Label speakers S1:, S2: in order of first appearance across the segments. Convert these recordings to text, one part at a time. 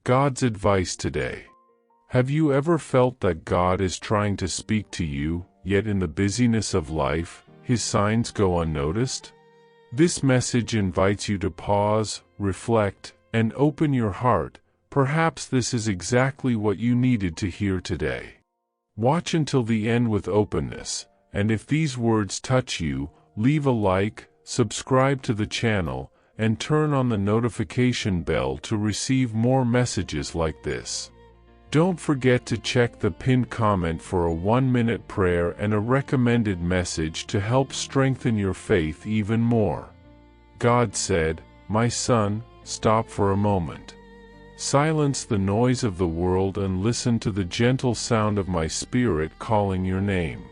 S1: God's advice today. Have you ever felt that God is trying to speak to you, yet in the busyness of life, His signs go unnoticed? This message invites you to pause, reflect, and open your heart. Perhaps this is exactly what you needed to hear today. Watch until the end with openness, and if these words touch you, leave a like, subscribe to the channel, and turn on the notification bell to receive more messages like this. Don't forget to check the pinned comment for a 1-minute prayer and a recommended message to help strengthen your faith even more. God said, "My son, stop for a moment. Silence the noise of the world and listen to the gentle sound of my Spirit calling your name.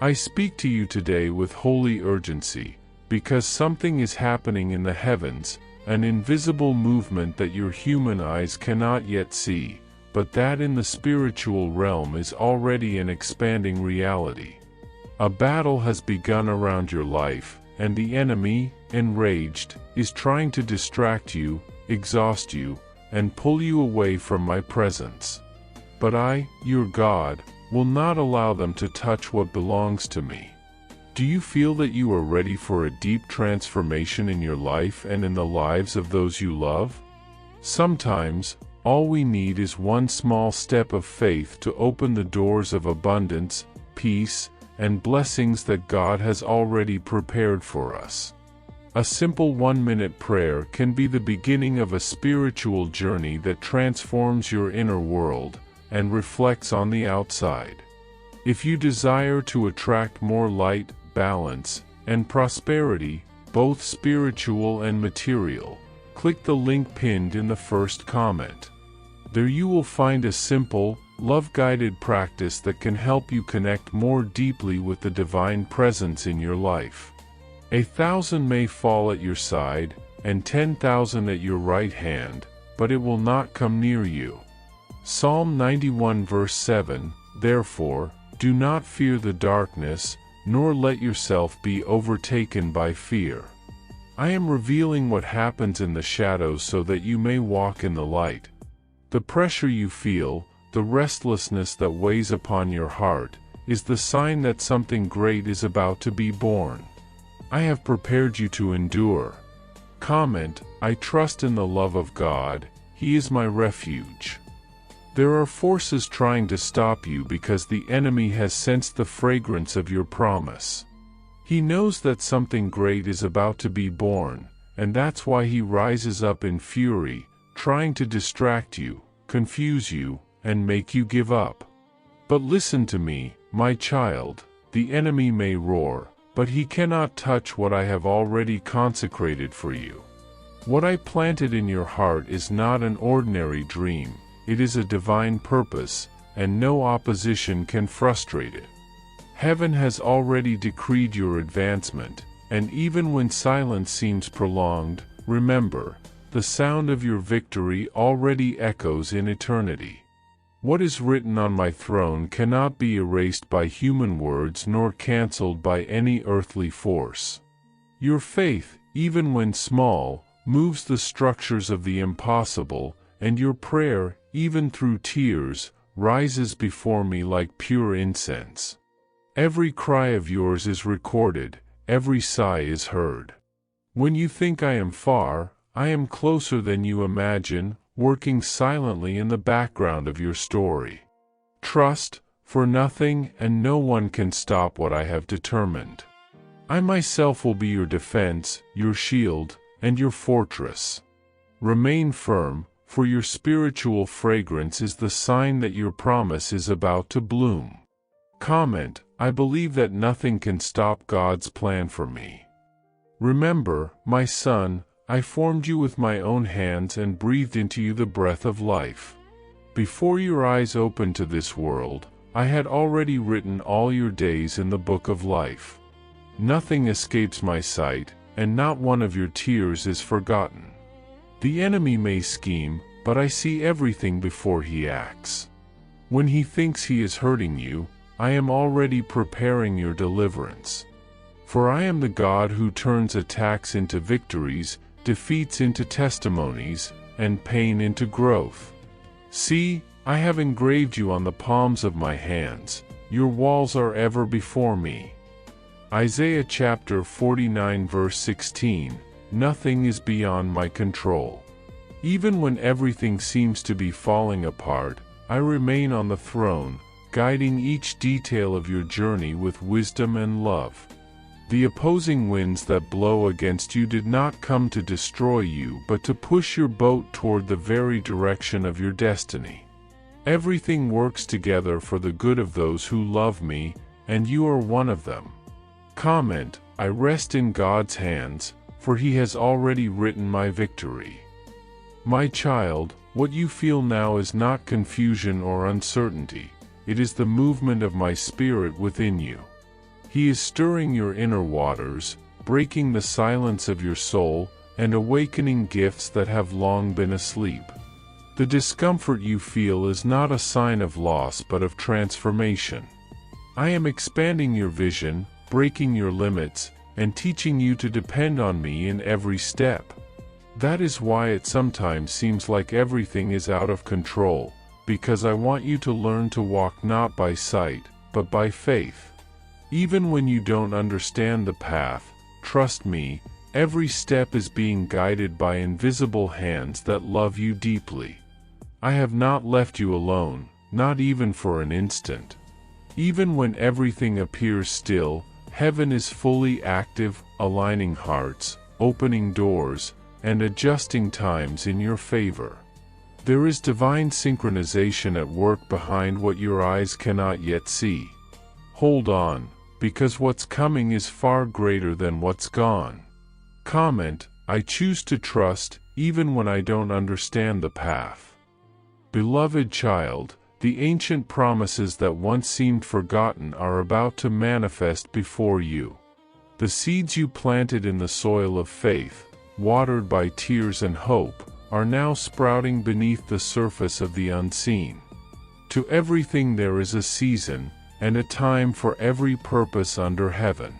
S1: I speak to you today with holy urgency, because something is happening in the heavens, an invisible movement that your human eyes cannot yet see, but that in the spiritual realm is already an expanding reality. A battle has begun around your life, and the enemy, enraged, is trying to distract you, exhaust you, and pull you away from my presence. But I, your God, will not allow them to touch what belongs to me." Do you feel that you are ready for a deep transformation in your life and in the lives of those you love? Sometimes, all we need is one small step of faith to open the doors of abundance, peace, and blessings that God has already prepared for us. A simple 1-minute prayer can be the beginning of a spiritual journey that transforms your inner world and reflects on the outside. If you desire to attract more light, balance, and prosperity, both spiritual and material, click the link pinned in the first comment. There you will find a simple, love-guided practice that can help you connect more deeply with the divine presence in your life. 1,000 may fall at your side, and 10,000 at your right hand, but it will not come near you. Psalm 91 verse 7, "Therefore, do not fear the darkness, nor let yourself be overtaken by fear. I am revealing what happens in the shadows so that you may walk in the light." The pressure you feel, the restlessness that weighs upon your heart, is the sign that something great is about to be born. I have prepared you to endure. Comment, "I trust in the love of God, He is my refuge." There are forces trying to stop you because the enemy has sensed the fragrance of your promise. He knows that something great is about to be born, and that's why he rises up in fury, trying to distract you, confuse you, and make you give up. But listen to me, my child, the enemy may roar, but he cannot touch what I have already consecrated for you. What I planted in your heart is not an ordinary dream. It is a divine purpose, and no opposition can frustrate it. Heaven has already decreed your advancement, and even when silence seems prolonged, remember, the sound of your victory already echoes in eternity. What is written on my throne cannot be erased by human words nor cancelled by any earthly force. Your faith, even when small, moves the structures of the impossible, and your prayer, even through tears, rises before me like pure incense. Every cry of yours is recorded, every sigh is heard. When you think I am far, I am closer than you imagine, working silently in the background of your story. Trust, for nothing and no one can stop what I have determined. I myself will be your defense, your shield, and your fortress. Remain firm, for your spiritual fragrance is the sign that your promise is about to bloom. Comment, "I believe that nothing can stop God's plan for me." Remember, my son, I formed you with my own hands and breathed into you the breath of life. Before your eyes opened to this world, I had already written all your days in the book of life. Nothing escapes my sight, and not one of your tears is forgotten. The enemy may scheme, but I see everything before he acts. When he thinks he is hurting you, I am already preparing your deliverance. For I am the God who turns attacks into victories, defeats into testimonies, and pain into growth. See, I have engraved you on the palms of my hands, your walls are ever before me. Isaiah chapter 49 verse 16, nothing is beyond my control. Even when everything seems to be falling apart, I remain on the throne, guiding each detail of your journey with wisdom and love. The opposing winds that blow against you did not come to destroy you but to push your boat toward the very direction of your destiny. Everything works together for the good of those who love me, and you are one of them. Comment, I rest in God's hands, for He has already written my victory. My child, what you feel now is not confusion or uncertainty, it is the movement of my Spirit within you. He is stirring your inner waters, breaking the silence of your soul, and awakening gifts that have long been asleep. The discomfort you feel is not a sign of loss but of transformation. I am expanding your vision, breaking your limits, and teaching you to depend on me in every step. That is why it sometimes seems like everything is out of control, because I want you to learn to walk not by sight, but by faith. Even when you don't understand the path, trust me, every step is being guided by invisible hands that love you deeply. I have not left you alone, not even for an instant. Even when everything appears still, heaven is fully active, aligning hearts, opening doors, and adjusting times in your favor. There is divine synchronization at work behind what your eyes cannot yet see. Hold on, because what's coming is far greater than what's gone. Comment, I choose to trust, even when I don't understand the path. Beloved child, the ancient promises that once seemed forgotten are about to manifest before you. The seeds you planted in the soil of faith, watered by tears and hope, are now sprouting beneath the surface of the unseen. To everything there is a season, and a time for every purpose under heaven.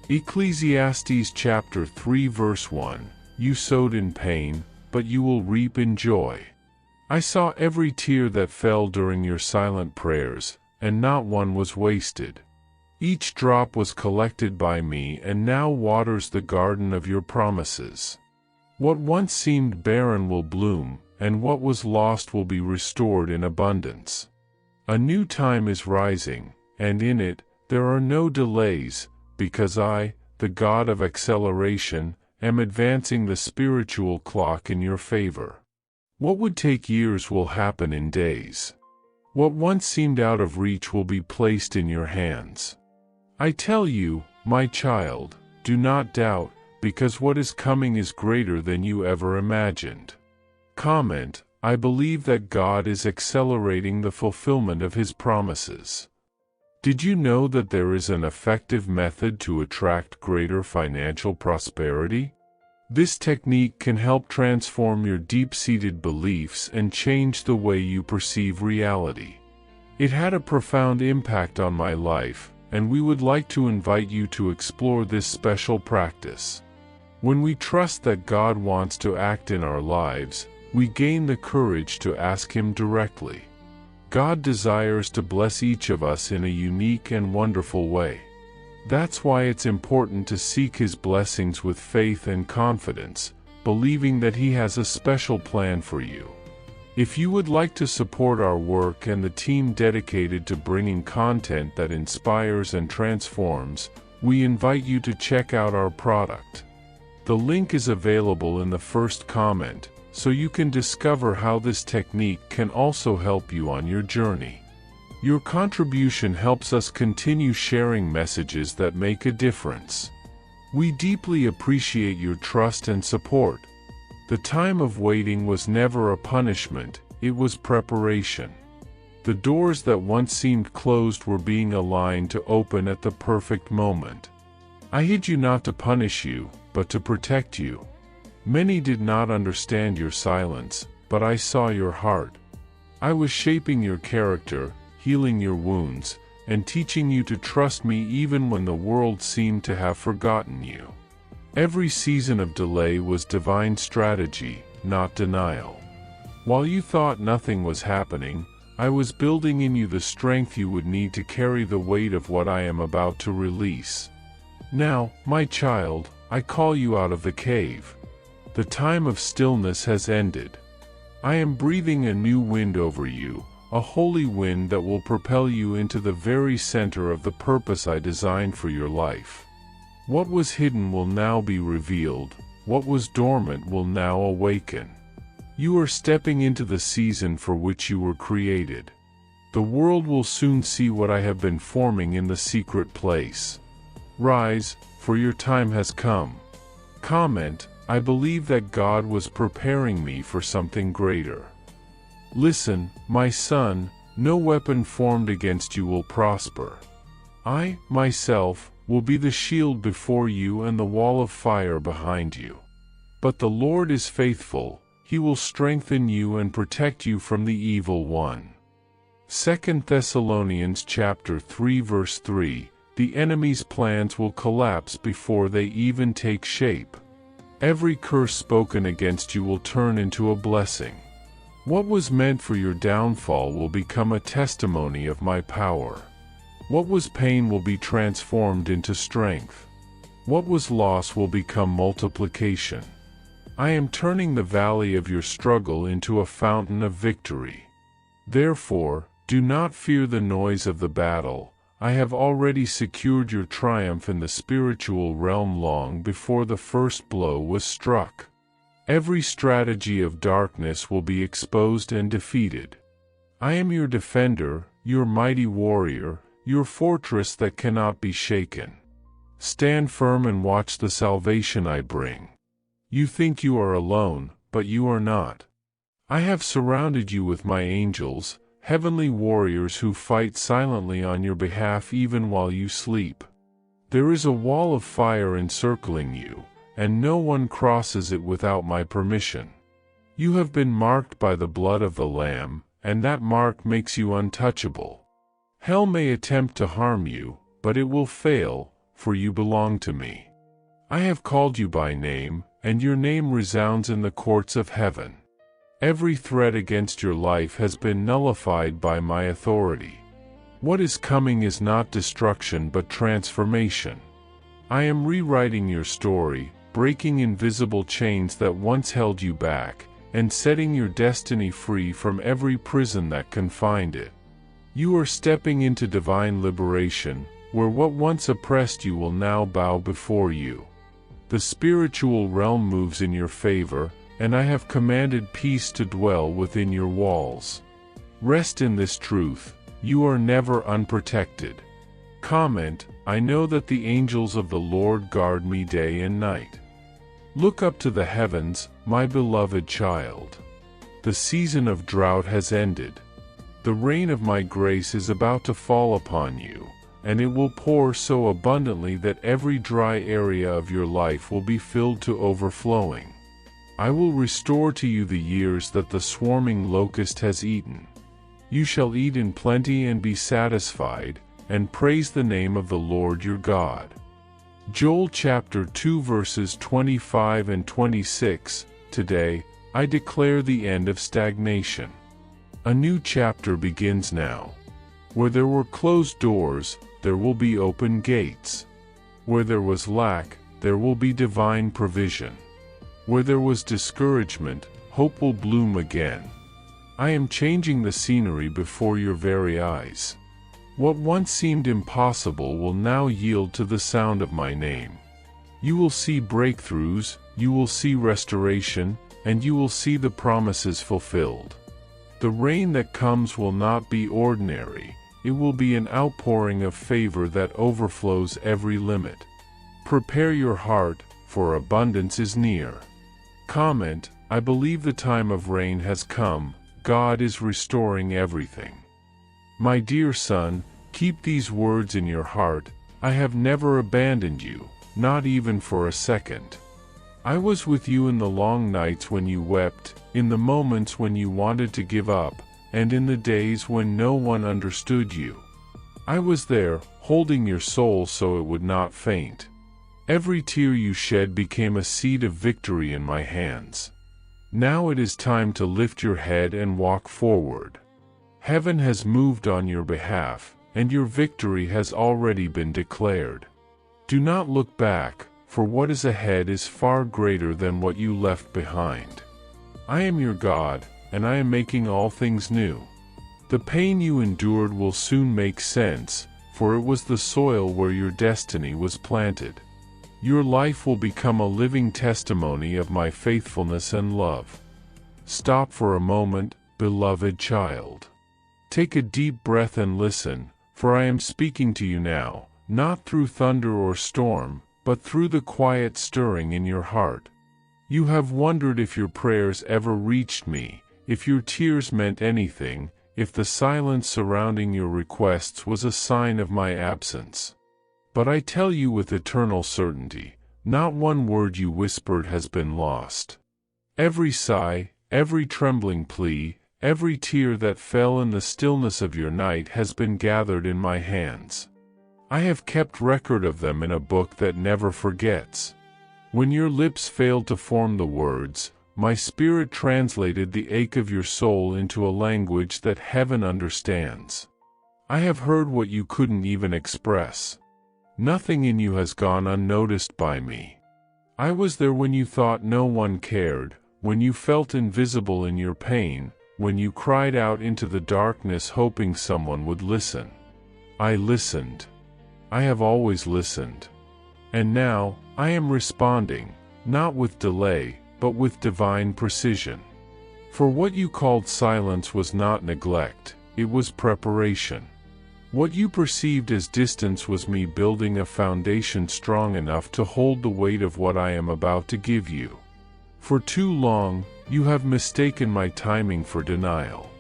S1: Ecclesiastes chapter 3 verse 1, You sowed in pain, but you will reap in joy. I saw every tear that fell during your silent prayers, and not one was wasted. Each drop was collected by me and now waters the garden of your promises. What once seemed barren will bloom, and what was lost will be restored in abundance. A new time is rising, and in it, there are no delays, because I, the God of acceleration, am advancing the spiritual clock in your favor. What would take years will happen in days. What once seemed out of reach will be placed in your hands. I tell you, my child, do not doubt, because what is coming is greater than you ever imagined. Comment, I believe that God is accelerating the fulfillment of His promises. Did you know that there is an effective method to attract greater financial prosperity? This technique can help transform your deep-seated beliefs and change the way you perceive reality. It had a profound impact on my life, and we would like to invite you to explore this special practice. When we trust that God wants to act in our lives, we gain the courage to ask Him directly. God desires to bless each of us in a unique and wonderful way. That's why it's important to seek His blessings with faith and confidence, believing that He has a special plan for you. If you would like to support our work and the team dedicated to bringing content that inspires and transforms, we invite you to check out our product. The link is available in the first comment, so you can discover how this technique can also help you on your journey. Your contribution helps us continue sharing messages that make a difference. We deeply appreciate your trust and support. The time of waiting was never a punishment, it was preparation. The doors that once seemed closed were being aligned to open at the perfect moment. I hid you not to punish you, but to protect you. Many did not understand your silence, but I saw your heart. I was shaping your character, healing your wounds, and teaching you to trust me even when the world seemed to have forgotten you. Every season of delay was divine strategy, not denial. While you thought nothing was happening, I was building in you the strength you would need to carry the weight of what I am about to release. Now, my child, I call you out of the cave. The time of stillness has ended. I am breathing a new wind over you, a holy wind that will propel you into the very center of the purpose I designed for your life. What was hidden will now be revealed, what was dormant will now awaken. You are stepping into the season for which you were created. The world will soon see what I have been forming in the secret place. Rise, for your time has come. Comment, I believe that God was preparing me for something greater. Listen, my son, no weapon formed against you will prosper. I, myself, will be the shield before you and the wall of fire behind you. But the Lord is faithful, He will strengthen you and protect you from the evil one. 2 Thessalonians chapter 3 verse 3, the enemy's plans will collapse before they even take shape. Every curse spoken against you will turn into a blessing. What was meant for your downfall will become a testimony of my power. What was pain will be transformed into strength. What was loss will become multiplication. I am turning the valley of your struggle into a fountain of victory. Therefore, do not fear the noise of the battle. I have already secured your triumph in the spiritual realm long before the first blow was struck. Every strategy of darkness will be exposed and defeated. I am your defender, your mighty warrior, your fortress that cannot be shaken. Stand firm and watch the salvation I bring. You think you are alone, but you are not. I have surrounded you with my angels, heavenly warriors who fight silently on your behalf even while you sleep. There is a wall of fire encircling you, and no one crosses it without my permission. You have been marked by the blood of the Lamb, and that mark makes you untouchable. Hell may attempt to harm you, but it will fail, for you belong to me. I have called you by name, and your name resounds in the courts of heaven. Every threat against your life has been nullified by my authority. What is coming is not destruction but transformation. I am rewriting your story, breaking invisible chains that once held you back, and setting your destiny free from every prison that confined it. You are stepping into divine liberation, where what once oppressed you will now bow before you. The spiritual realm moves in your favor, and I have commanded peace to dwell within your walls. Rest in this truth, you are never unprotected. Comment, I know that the angels of the Lord guard me day and night. Look up to the heavens, my beloved child. The season of drought has ended. The rain of my grace is about to fall upon you, and it will pour so abundantly that every dry area of your life will be filled to overflowing. I will restore to you the years that the swarming locust has eaten. You shall eat in plenty and be satisfied, and praise the name of the Lord your God. Joel chapter 2 verses 25 and 26, Today, I declare the end of stagnation. A new chapter begins now. Where there were closed doors, there will be open gates. Where there was lack, there will be divine provision. Where there was discouragement, hope will bloom again. I am changing the scenery before your very eyes. What once seemed impossible will now yield to the sound of my name. You will see breakthroughs, you will see restoration, and you will see the promises fulfilled. The rain that comes will not be ordinary, it will be an outpouring of favor that overflows every limit. Prepare your heart, for abundance is near. Comment, I believe the time of rain has come, God is restoring everything. My dear son, keep these words in your heart, I have never abandoned you, not even for a second. I was with you in the long nights when you wept, in the moments when you wanted to give up, and in the days when no one understood you. I was there, holding your soul so it would not faint. Every tear you shed became a seed of victory in my hands. Now it is time to lift your head and walk forward. Heaven has moved on your behalf, and your victory has already been declared. Do not look back, for what is ahead is far greater than what you left behind. I am your God, and I am making all things new. The pain you endured will soon make sense, for it was the soil where your destiny was planted. Your life will become a living testimony of my faithfulness and love. Stop for a moment, beloved child. Take a deep breath and listen, for I am speaking to you now, not through thunder or storm, but through the quiet stirring in your heart. You have wondered if your prayers ever reached me, if your tears meant anything, if the silence surrounding your requests was a sign of my absence. But I tell you with eternal certainty, not one word you whispered has been lost. Every sigh, every trembling plea, every tear that fell in the stillness of your night has been gathered in my hands. I have kept record of them in a book that never forgets. When your lips failed to form the words, my spirit translated the ache of your soul into a language that heaven understands. I have heard what you couldn't even express. Nothing in you has gone unnoticed by me. I was there when you thought no one cared, when you felt invisible in your pain, when you cried out into the darkness hoping someone would listen. I listened. I have always listened. And now, I am responding, not with delay, but with divine precision. For what you called silence was not neglect, it was preparation. What you perceived as distance was me building a foundation strong enough to hold the weight of what I am about to give you. For too long, you have mistaken my timing for denial.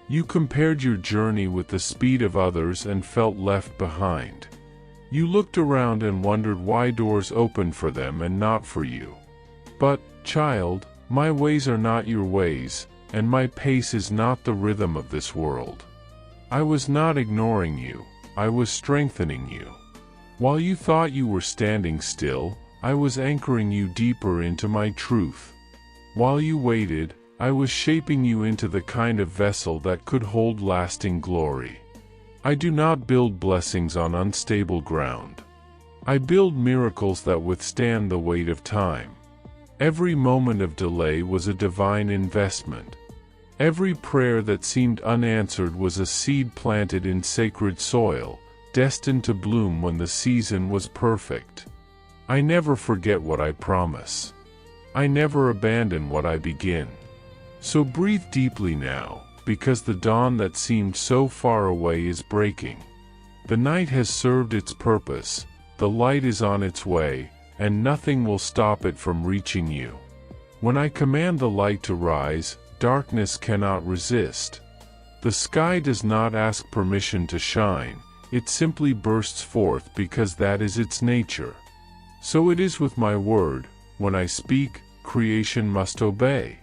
S1: You compared your journey with the speed of others and felt left behind. You looked around and wondered why doors opened for them and not for you. But, child, my ways are not your ways, and my pace is not the rhythm of this world. I was not ignoring you, I was strengthening you. While you thought you were standing still, I was anchoring you deeper into my truth. While you waited, I was shaping you into the kind of vessel that could hold lasting glory. I do not build blessings on unstable ground. I build miracles that withstand the weight of time. Every moment of delay was a divine investment. Every prayer that seemed unanswered was a seed planted in sacred soil, destined to bloom when the season was perfect. I never forget what I promise. I never abandon what I begin. So breathe deeply now, because the dawn that seemed so far away is breaking. The night has served its purpose, the light is on its way, and nothing will stop it from reaching you. When I command the light to rise, darkness cannot resist. The sky does not ask permission to shine, it simply bursts forth because that is its nature. So it is with my word, when I speak, creation must obey.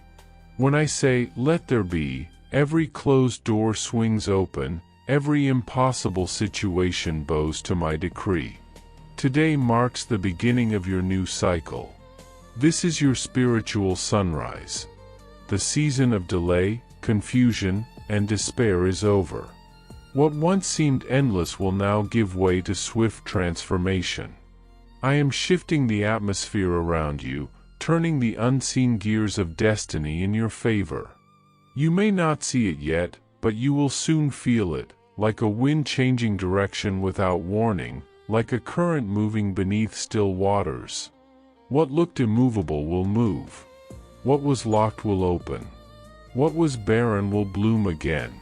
S1: When I say, let there be, every closed door swings open, every impossible situation bows to my decree. Today marks the beginning of your new cycle. This is your spiritual sunrise. The season of delay, confusion, and despair is over. What once seemed endless will now give way to swift transformation. I am shifting the atmosphere around you, turning the unseen gears of destiny in your favor. You may not see it yet, but you will soon feel it, like a wind changing direction without warning, like a current moving beneath still waters. What looked immovable will move. What was locked will open. What was barren will bloom again.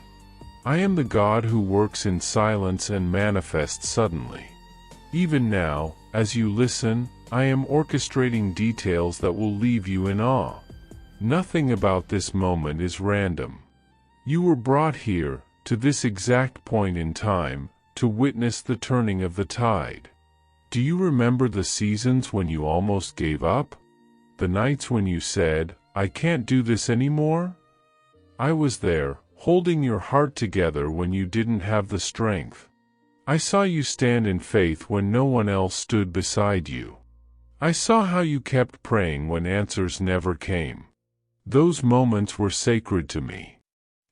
S1: I am the God who works in silence and manifests suddenly. Even now, as you listen, I am orchestrating details that will leave you in awe. Nothing about this moment is random. You were brought here, to this exact point in time, to witness the turning of the tide. Do you remember the seasons when you almost gave up? The nights when you said, I can't do this anymore? I was there, holding your heart together when you didn't have the strength. I saw you stand in faith when no one else stood beside you. I saw how you kept praying when answers never came. Those moments were sacred to me.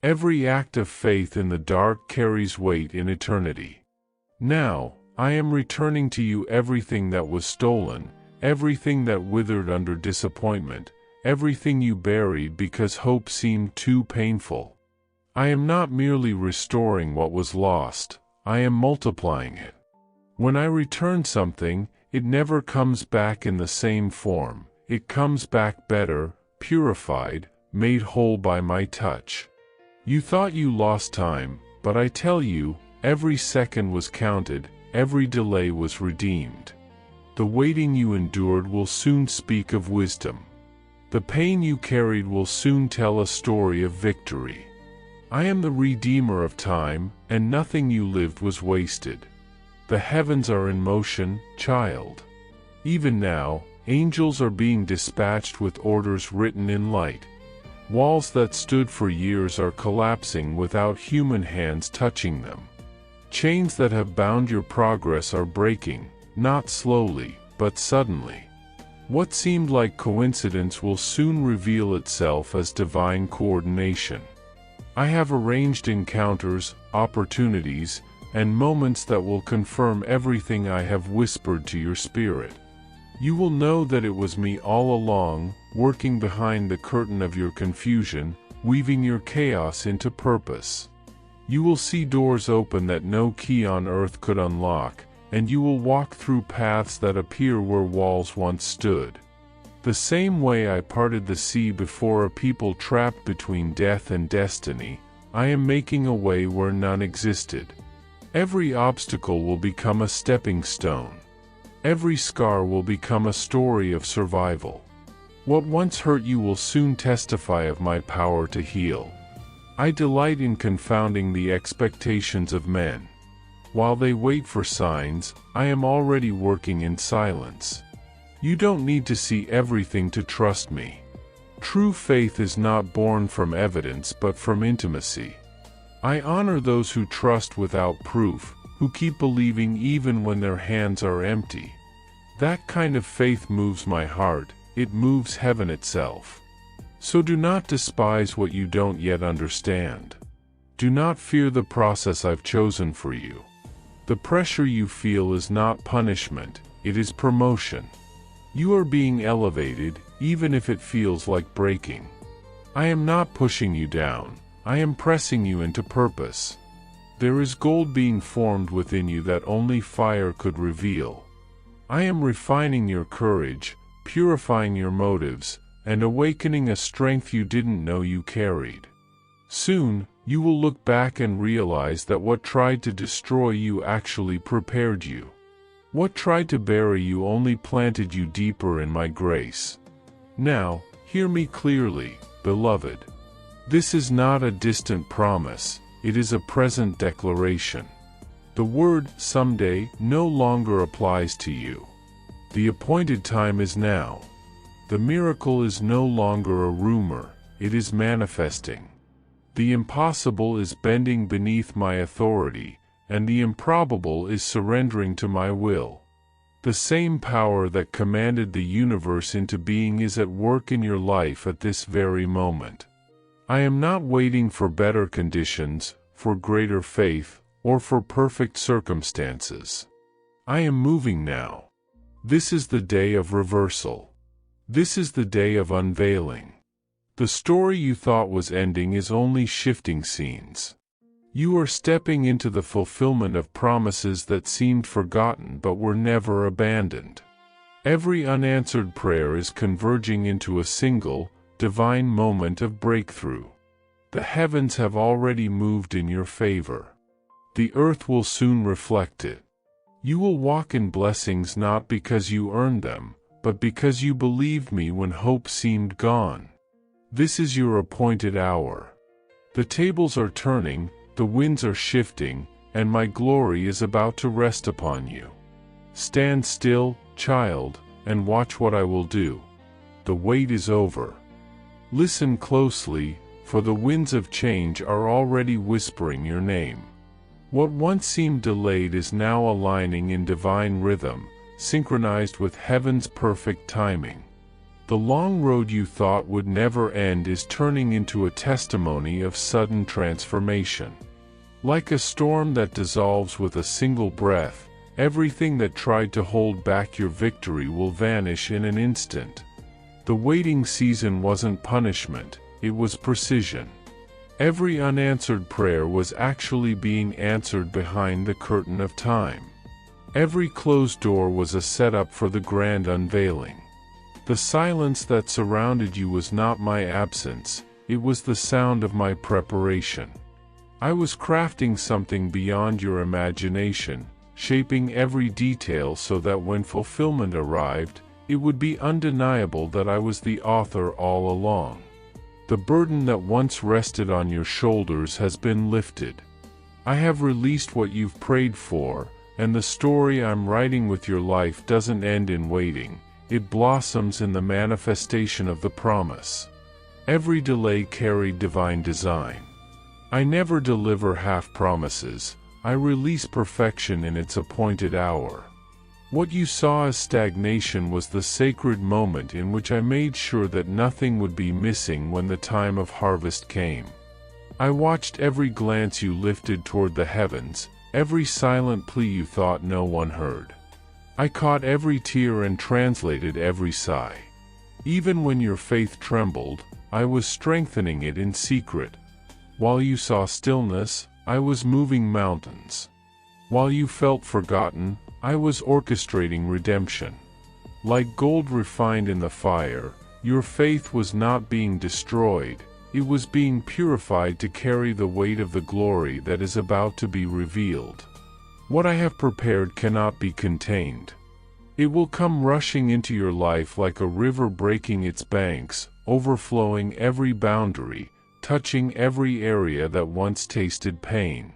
S1: Every act of faith in the dark carries weight in eternity. Now, I am returning to you everything that was stolen, everything that withered under disappointment, everything you buried because hope seemed too painful. I am not merely restoring what was lost, I am multiplying it. When I return something, it never comes back in the same form, it comes back better, purified, made whole by my touch. You thought you lost time, but I tell you, every second was counted, every delay was redeemed. The waiting you endured will soon speak of wisdom. The pain you carried will soon tell a story of victory. I am the Redeemer of time, and nothing you lived was wasted. The heavens are in motion, child. Even now, angels are being dispatched with orders written in light. Walls that stood for years are collapsing without human hands touching them. Chains that have bound your progress are breaking, not slowly, but suddenly. What seemed like coincidence will soon reveal itself as divine coordination. I have arranged encounters, opportunities, and moments that will confirm everything I have whispered to your spirit. You will know that it was me all along, working behind the curtain of your confusion, weaving your chaos into purpose. You will see doors open that no key on earth could unlock, and you will walk through paths that appear where walls once stood. The same way I parted the sea before a people trapped between death and destiny, I am making a way where none existed. Every obstacle will become a stepping stone. Every scar will become a story of survival. What once hurt you will soon testify of my power to heal. I delight in confounding the expectations of men. While they wait for signs, I am already working in silence. You don't need to see everything to trust me. True faith is not born from evidence but from intimacy. I honor those who trust without proof, who keep believing even when their hands are empty. That kind of faith moves my heart, it moves heaven itself. So do not despise what you don't yet understand. Do not fear the process I've chosen for you. The pressure you feel is not punishment, it is promotion. You are being elevated, even if it feels like breaking. I am not pushing you down, I am pressing you into purpose. There is gold being formed within you that only fire could reveal. I am refining your courage, purifying your motives, and awakening a strength you didn't know you carried. Soon, you will look back and realize that what tried to destroy you actually prepared you. What tried to bury you only planted you deeper in my grace. Now, hear me clearly, beloved. This is not a distant promise. It is a present declaration. The word someday no longer applies to you. The appointed time is now. The miracle is no longer a rumor, it is manifesting. The impossible is bending beneath my authority, and the improbable is surrendering to my will. The same power that commanded the universe into being is at work in your life at this very moment. I am not waiting for better conditions, for greater faith, or for perfect circumstances. I am moving now. This is the day of reversal. This is the day of unveiling. The story you thought was ending is only shifting scenes. You are stepping into the fulfillment of promises that seemed forgotten but were never abandoned. Every unanswered prayer is converging into a single, divine moment of breakthrough. The heavens have already moved in your favor. The earth will soon reflect it. You will walk in blessings not because you earned them, but because you believed me when hope seemed gone. This is your appointed hour. The tables are turning, the winds are shifting, and my glory is about to rest upon you. Stand still, child, and watch what I will do. The wait is over. Listen closely, for the winds of change are already whispering your name. What once seemed delayed is now aligning in divine rhythm, synchronized with heaven's perfect timing. The long road you thought would never end is turning into a testimony of sudden transformation. Like a storm that dissolves with a single breath, everything that tried to hold back your victory will vanish in an instant. The waiting season wasn't punishment, it was precision. Every unanswered prayer was actually being answered behind the curtain of time. Every closed door was a setup for the grand unveiling. The silence that surrounded you was not my absence, it was the sound of my preparation. I was crafting something beyond your imagination, shaping every detail so that when fulfillment arrived, it would be undeniable that I was the author all along. The burden that once rested on your shoulders has been lifted. I have released what you've prayed for, and the story I'm writing with your life doesn't end in waiting, it blossoms in the manifestation of the promise. Every delay carried divine design. I never deliver half promises, I release perfection in its appointed hour. What you saw as stagnation was the sacred moment in which I made sure that nothing would be missing when the time of harvest came. I watched every glance you lifted toward the heavens, every silent plea you thought no one heard. I caught every tear and translated every sigh. Even when your faith trembled, I was strengthening it in secret. While you saw stillness, I was moving mountains. While you felt forgotten, I was orchestrating redemption. Like gold refined in the fire, your faith was not being destroyed, it was being purified to carry the weight of the glory that is about to be revealed. What I have prepared cannot be contained. It will come rushing into your life like a river breaking its banks, overflowing every boundary, touching every area that once tasted pain.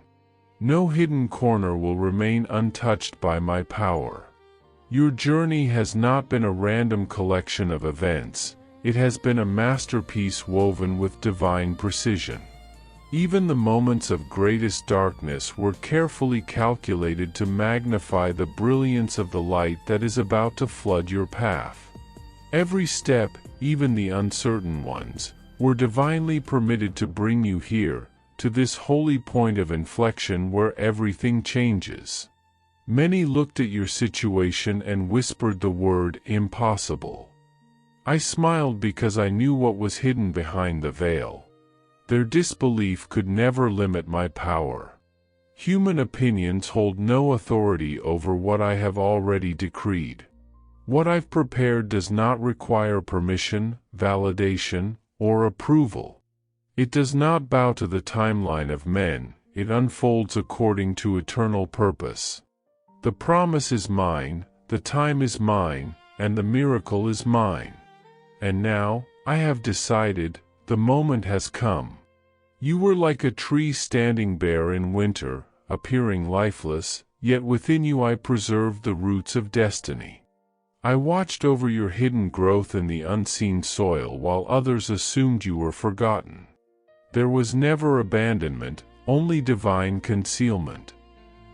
S1: No hidden corner will remain untouched by my power. Your journey has not been a random collection of events, it has been a masterpiece woven with divine precision. Even the moments of greatest darkness were carefully calculated to magnify the brilliance of the light that is about to flood your path. Every step, even the uncertain ones, were divinely permitted to bring you here, to this holy point of inflection where everything changes. Many looked at your situation and whispered the word impossible. I smiled because I knew what was hidden behind the veil. Their disbelief could never limit my power. Human opinions hold no authority over what I have already decreed. What I've prepared does not require permission, validation, or approval. It does not bow to the timeline of men, it unfolds according to eternal purpose. The promise is mine, the time is mine, and the miracle is mine. And now, I have decided, the moment has come. You were like a tree standing bare in winter, appearing lifeless, yet within you I preserved the roots of destiny. I watched over your hidden growth in the unseen soil while others assumed you were forgotten. There was never abandonment, only divine concealment.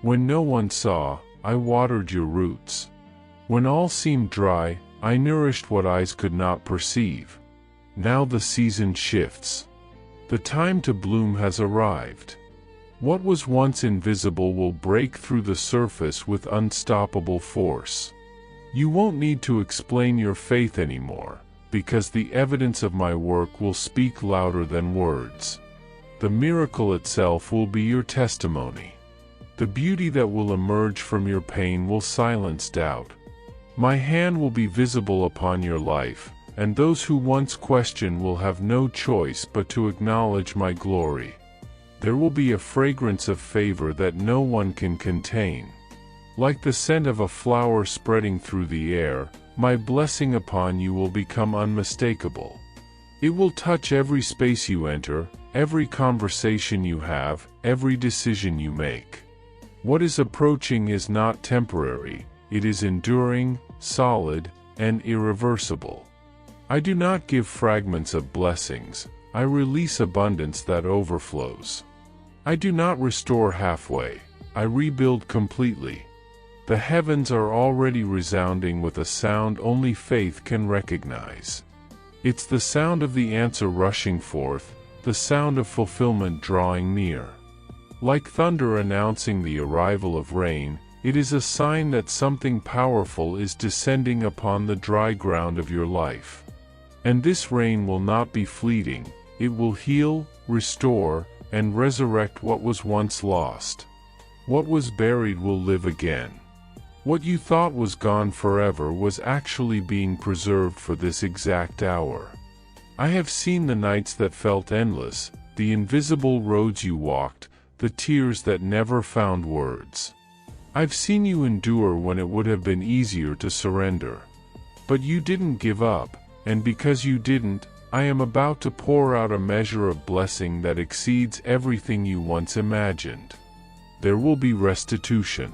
S1: When no one saw, I watered your roots. When all seemed dry, I nourished what eyes could not perceive. Now the season shifts. The time to bloom has arrived. What was once invisible will break through the surface with unstoppable force. You won't need to explain your faith anymore, because the evidence of my work will speak louder than words. The miracle itself will be your testimony. The beauty that will emerge from your pain will silence doubt. My hand will be visible upon your life, and those who once questioned will have no choice but to acknowledge my glory. There will be a fragrance of favor that no one can contain. Like the scent of a flower spreading through the air, my blessing upon you will become unmistakable. It will touch every space you enter, every conversation you have, every decision you make. What is approaching is not temporary, it is enduring, solid, and irreversible. I do not give fragments of blessings, I release abundance that overflows. I do not restore halfway, I rebuild completely. The heavens are already resounding with a sound only faith can recognize. It's the sound of the answer rushing forth, the sound of fulfillment drawing near. Like thunder announcing the arrival of rain, it is a sign that something powerful is descending upon the dry ground of your life. And this rain will not be fleeting, it will heal, restore, and resurrect what was once lost. What was buried will live again. What you thought was gone forever was actually being preserved for this exact hour. I have seen the nights that felt endless, the invisible roads you walked, the tears that never found words. I've seen you endure when it would have been easier to surrender. But you didn't give up, and because you didn't, I am about to pour out a measure of blessing that exceeds everything you once imagined. There will be restitution.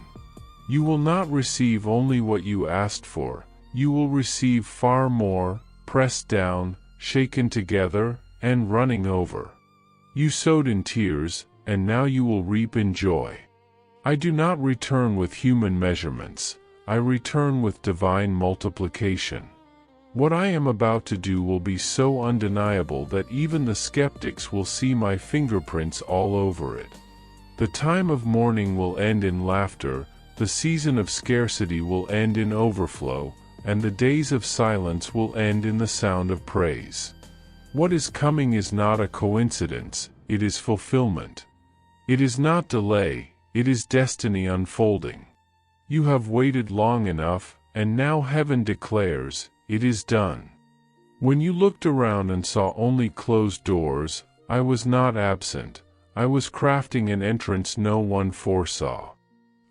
S1: You will not receive only what you asked for, you will receive far more, pressed down, shaken together, and running over. You sowed in tears, and now you will reap in joy. I do not return with human measurements, I return with divine multiplication. What I am about to do will be so undeniable that even the skeptics will see my fingerprints all over it. The time of mourning will end in laughter, the season of scarcity will end in overflow, and the days of silence will end in the sound of praise. What is coming is not a coincidence, it is fulfillment. It is not delay, it is destiny unfolding. You have waited long enough, and now heaven declares, it is done. When you looked around and saw only closed doors, I was not absent, I was crafting an entrance no one foresaw.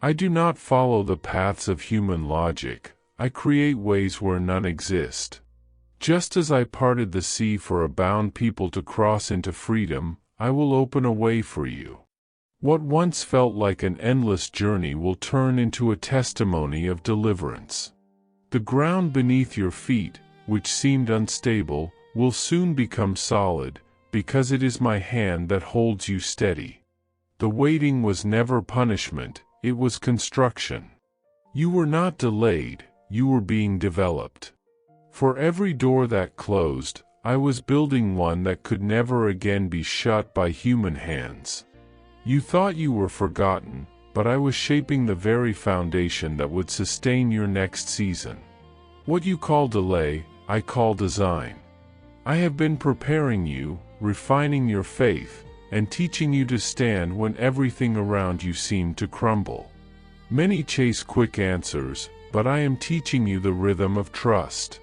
S1: I do not follow the paths of human logic, I create ways where none exist. Just as I parted the sea for a bound people to cross into freedom, I will open a way for you. What once felt like an endless journey will turn into a testimony of deliverance. The ground beneath your feet, which seemed unstable, will soon become solid, because it is my hand that holds you steady. The waiting was never punishment, it was construction. You were not delayed, you were being developed. For every door that closed, I was building one that could never again be shut by human hands. You thought you were forgotten, but I was shaping the very foundation that would sustain your next season. What you call delay, I call design. I have been preparing you, refining your faith, and teaching you to stand when everything around you seemed to crumble. Many chase quick answers, but I am teaching you the rhythm of trust.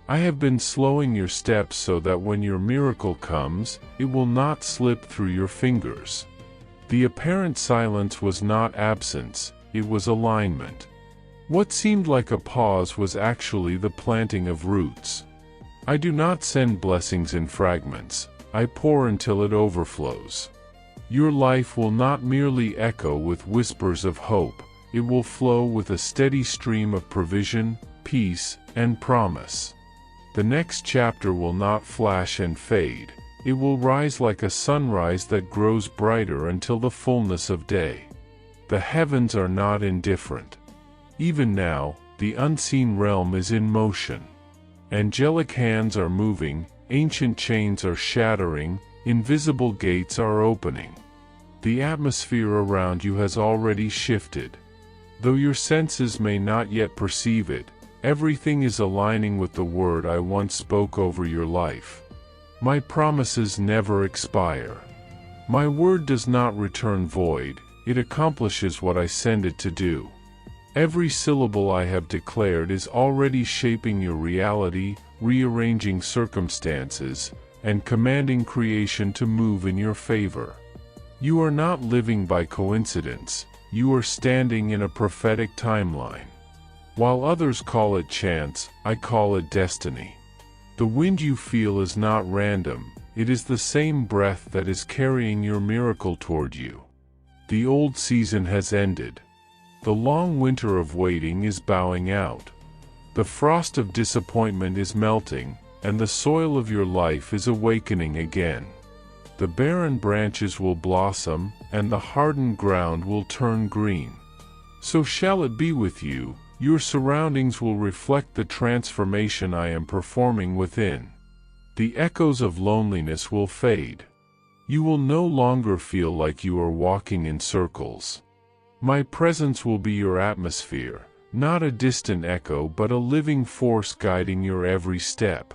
S1: I have been slowing your steps so that when your miracle comes, it will not slip through your fingers. The apparent silence was not absence, it was alignment. What seemed like a pause was actually the planting of roots. I do not send blessings in fragments, I pour until it overflows. Your life will not merely echo with whispers of hope, it will flow with a steady stream of provision, peace, and promise. The next chapter will not flash and fade, it will rise like a sunrise that grows brighter until the fullness of day. The heavens are not indifferent. Even now, the unseen realm is in motion. Angelic hands are moving, ancient chains are shattering, invisible gates are opening. The atmosphere around you has already shifted. Though your senses may not yet perceive it, everything is aligning with the word I once spoke over your life. My promises never expire. My word does not return void, it accomplishes what I send it to do. Every syllable I have declared is already shaping your reality, rearranging circumstances, and commanding creation to move in your favor. You are not living by coincidence, you are standing in a prophetic timeline. While others call it chance, I call it destiny. The wind you feel is not random, it is the same breath that is carrying your miracle toward you. The old season has ended. The long winter of waiting is bowing out. The frost of disappointment is melting, and the soil of your life is awakening again. The barren branches will blossom, and the hardened ground will turn green. So shall it be with you, your surroundings will reflect the transformation I am performing within. The echoes of loneliness will fade. You will no longer feel like you are walking in circles. My presence will be your atmosphere, not a distant echo but a living force guiding your every step.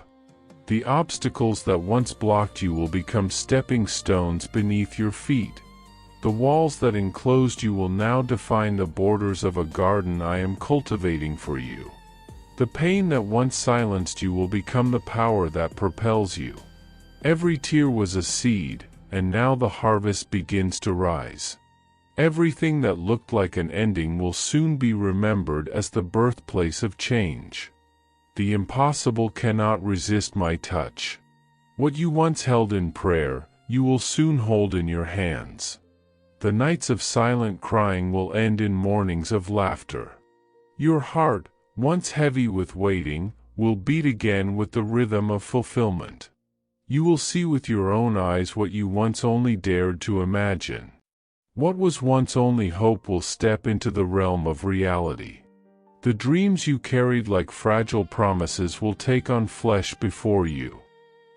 S1: The obstacles that once blocked you will become stepping stones beneath your feet. The walls that enclosed you will now define the borders of a garden I am cultivating for you. The pain that once silenced you will become the power that propels you. Every tear was a seed, and now the harvest begins to rise. Everything that looked like an ending will soon be remembered as the birthplace of change. The impossible cannot resist my touch. What you once held in prayer, you will soon hold in your hands. The nights of silent crying will end in mornings of laughter. Your heart, once heavy with waiting, will beat again with the rhythm of fulfillment. You will see with your own eyes what you once only dared to imagine. What was once only hope will step into the realm of reality. The dreams you carried like fragile promises will take on flesh before you.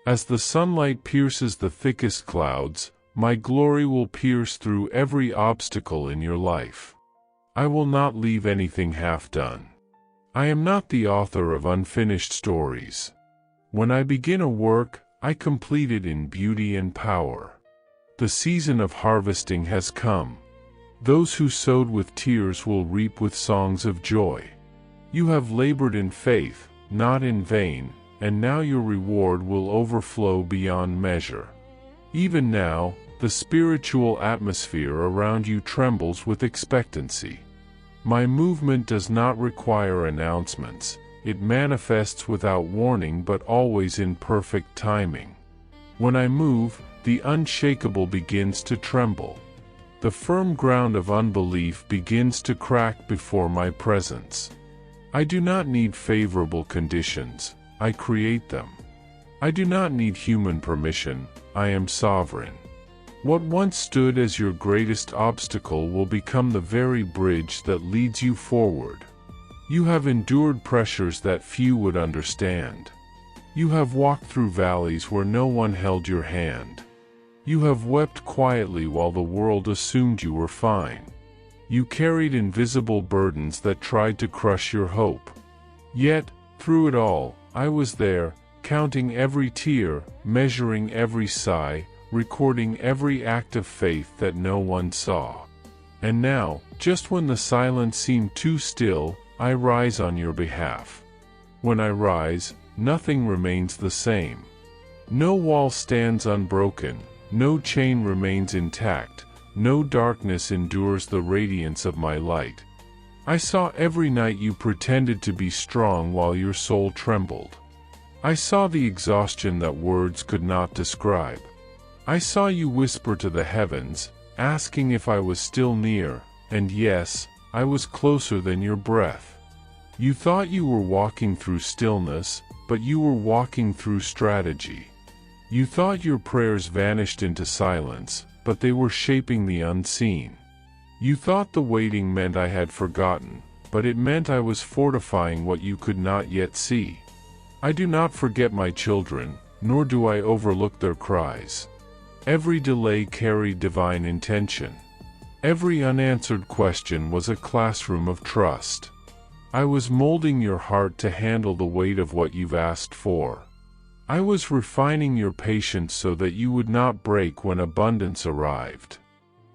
S1: As the sunlight pierces the thickest clouds, my glory will pierce through every obstacle in your life. I will not leave anything half done. I am not the author of unfinished stories. When I begin a work, I complete it in beauty and power. The season of harvesting has come. Those who sowed with tears will reap with songs of joy. You have labored in faith, not in vain, and now your reward will overflow beyond measure. Even now, the spiritual atmosphere around you trembles with expectancy. My movement does not require announcements. It manifests without warning but always in perfect timing. When I move, the unshakable begins to tremble. The firm ground of unbelief begins to crack before my presence. I do not need favorable conditions, I create them. I do not need human permission, I am sovereign. What once stood as your greatest obstacle will become the very bridge that leads you forward. You have endured pressures that few would understand. You have walked through valleys where no one held your hand. You have wept quietly while the world assumed you were fine. You carried invisible burdens that tried to crush your hope. Yet, through it all, I was there, counting every tear, measuring every sigh, recording every act of faith that no one saw. And now, just when the silence seemed too still, I rise on your behalf. When I rise, nothing remains the same. No wall stands unbroken, no chain remains intact, no darkness endures the radiance of my light. I saw every night you pretended to be strong while your soul trembled. I saw the exhaustion that words could not describe. I saw you whisper to the heavens, asking if I was still near, and yes, I was closer than your breath. You thought you were walking through stillness, but you were walking through strategy. You thought your prayers vanished into silence, but they were shaping the unseen. You thought the waiting meant I had forgotten, but it meant I was fortifying what you could not yet see. I do not forget my children, nor do I overlook their cries. Every delay carried divine intention. Every unanswered question was a classroom of trust. I was molding your heart to handle the weight of what you've asked for. I was refining your patience so that you would not break when abundance arrived.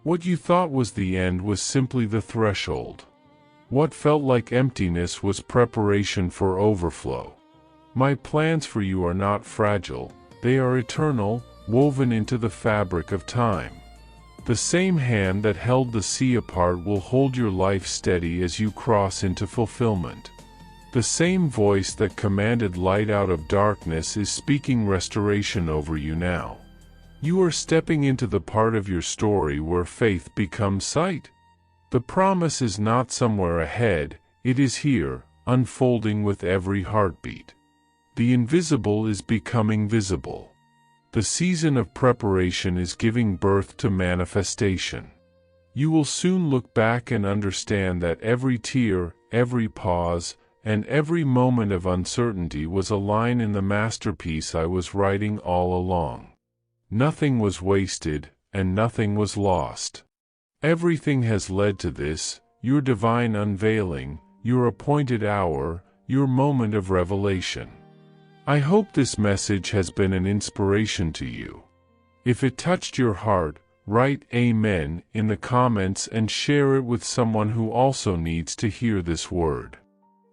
S1: What you thought was the end was simply the threshold. What felt like emptiness was preparation for overflow. My plans for you are not fragile, they are eternal, woven into the fabric of time. The same hand that held the sea apart will hold your life steady as you cross into fulfillment. The same voice that commanded light out of darkness is speaking restoration over you now. You are stepping into the part of your story where faith becomes sight. The promise is not somewhere ahead, it is here, unfolding with every heartbeat. The invisible is becoming visible. The season of preparation is giving birth to manifestation. You will soon look back and understand that every tear, every pause, and every moment of uncertainty was a line in the masterpiece I was writing all along. Nothing was wasted, and nothing was lost. Everything has led to this, your divine unveiling, your appointed hour, your moment of revelation. I hope this message has been an inspiration to you. If it touched your heart, write Amen in the comments and share it with someone who also needs to hear this word.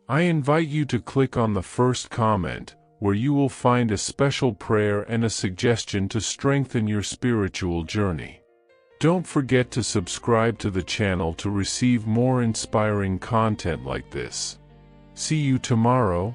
S1: I invite you to click on the first comment, where you will find a special prayer and a suggestion to strengthen your spiritual journey. Don't forget to subscribe to the channel to receive more inspiring content like this. See you tomorrow.